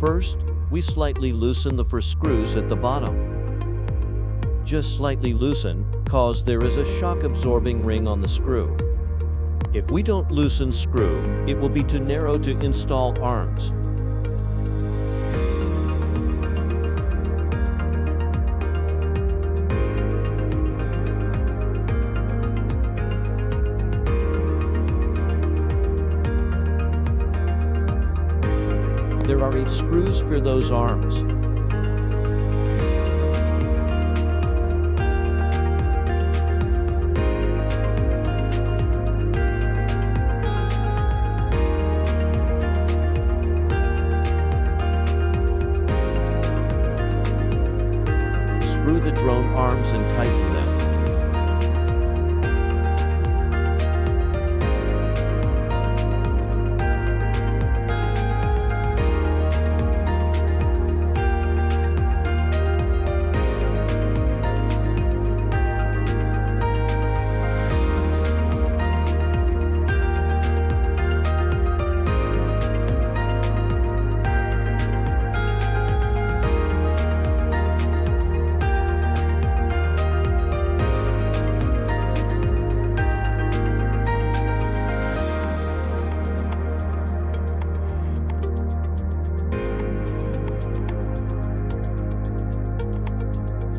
First, we slightly loosen the first screws at the bottom. Just slightly loosen, cause there is a shock-absorbing ring on the screw. If we don't loosen screw, it will be too narrow to install arms. There are 8 screws for those arms. Screw the drone arms and tighten them.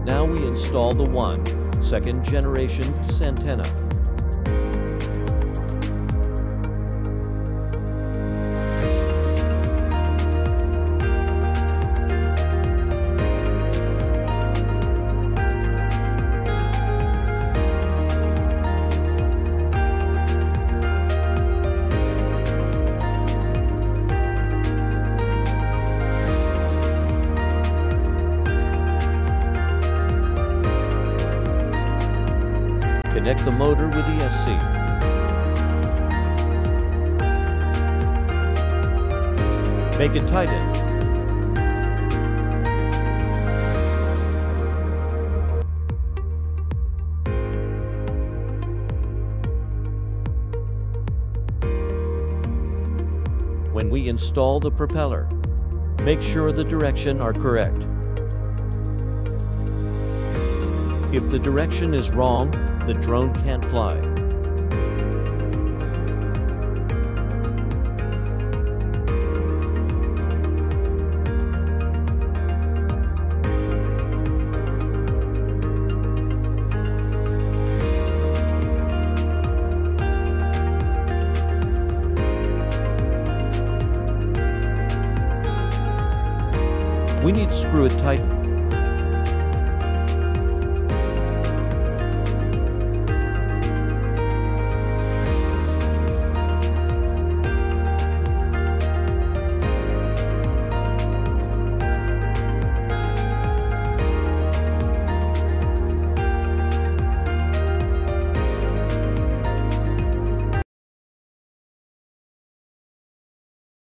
Now we install the 2nd generation antenna. Connect the motor with the SC. Make it tighten. When we install the propeller, make sure the direction are correct. If the direction is wrong, the drone can't fly. We need to screw it tight.